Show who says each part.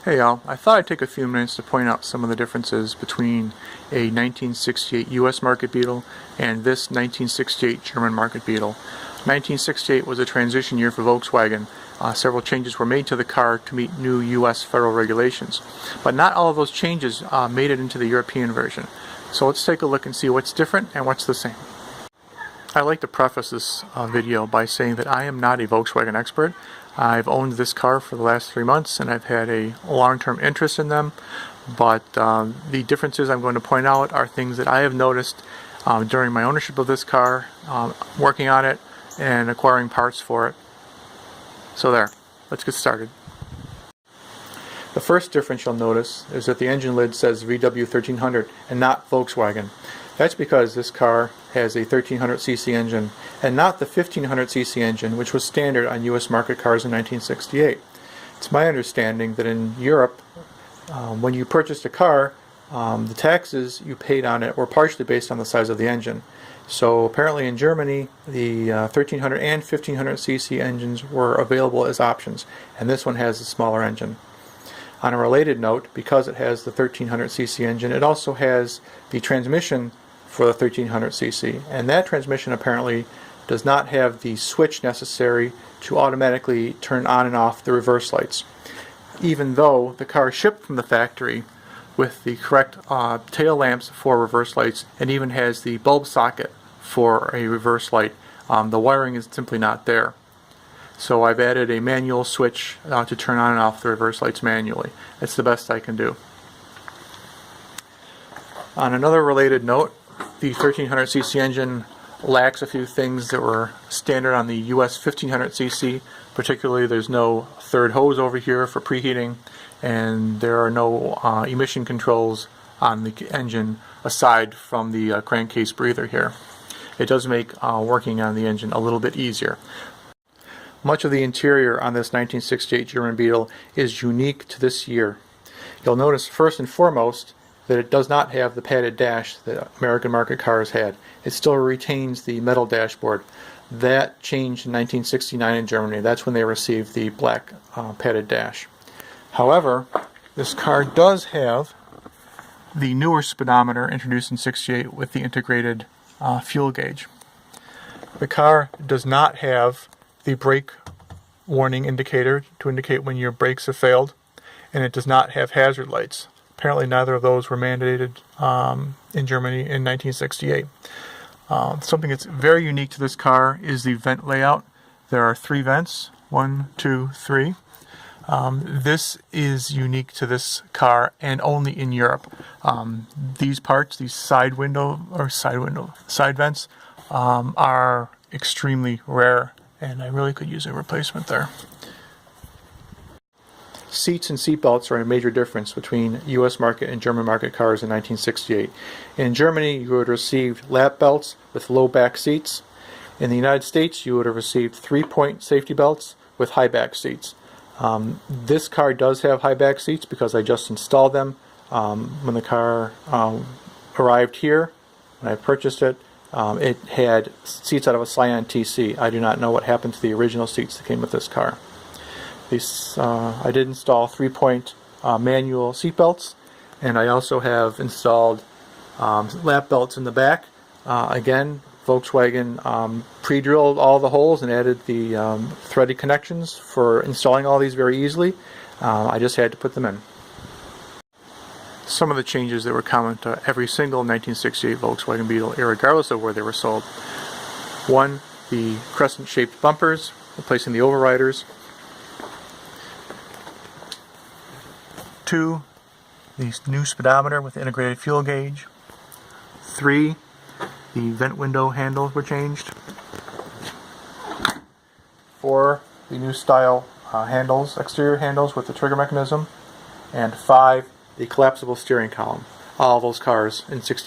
Speaker 1: Hey y'all, I thought I'd take a few minutes to point out some of the differences between a 1968 US market Beetle and this 1968 German market Beetle. 1968 was a transition year for Volkswagen. Several changes were made to the car to meet new US federal regulations. But not all of those changes made it into the European version. So let's take a look and see what's different and what's the same. I'd like to preface this video by saying that I am not a Volkswagen expert. I've owned this car for the last 3 months and I've had a long-term interest in them, but the differences I'm going to point out are things that I have noticed during my ownership of this car, working on it and acquiring parts for it. So there, let's get started. The first difference you'll notice is that the engine lid says VW 1300 and not Volkswagen. That's because this car has a 1300cc engine and not the 1500cc engine, which was standard on US market cars in 1968. It's my understanding that in Europe, when you purchased a car, the taxes you paid on it were partially based on the size of the engine. So apparently in Germany, the 1300 and 1500cc engines were available as options, and this one has a smaller engine. On a related note, because it has the 1300cc engine, it also has the transmission for the 1300cc, and that transmission apparently does not have the switch necessary to automatically turn on and off the reverse lights, even though the car shipped from the factory with the correct tail lamps for reverse lights and even has the bulb socket for a reverse light. The wiring is simply not there. So I've added a manual switch to turn on and off the reverse lights manually. It's the best I can do. On another related note, the 1300cc engine lacks a few things that were standard on the US 1500cc. Particularly, there's no third hose over here for preheating, and there are no emission controls on the engine aside from the crankcase breather here. It does make working on the engine a little bit easier. Much of the interior on this 1968 German Beetle is unique to this year. You'll notice first and foremost that it does not have the padded dash that American market cars had. It still retains the metal dashboard. That changed in 1969 in Germany. That's when they received the black padded dash. However, this car does have the newer speedometer introduced in '68 with the integrated fuel gauge. The car does not have the brake warning indicator to indicate when your brakes have failed, and it does not have hazard lights. Apparently neither of those were mandated in Germany in 1968. Something that's very unique to this car is the vent layout. There are 3 vents, 1, 2, 3. This is unique to this car and only in Europe. These parts, these side vents, are extremely rare, and I really could use a replacement there. Seats and seat belts are a major difference between US market and German market cars in 1968. In Germany, you would have received lap belts with low back seats. In the United States, you would have received 3-point safety belts with high back seats. This car does have high back seats because I just installed them. When the car arrived here, when I purchased it, it had seats out of a Scion TC. I do not know what happened to the original seats that came with this car. I did install 3-point manual seat belts, and I also have installed lap belts in the back. Again, Volkswagen pre-drilled all the holes and added the threaded connections for installing all these very easily. I just had to put them in. Some of the changes that were common to every single 1968 Volkswagen Beetle, regardless of where they were sold. 1, the crescent-shaped bumpers, replacing the overriders. 2, the new speedometer with integrated fuel gauge. 3, the vent window handles were changed. 4, the new style handles, exterior handles with the trigger mechanism. And 5, the collapsible steering column. All those cars in '68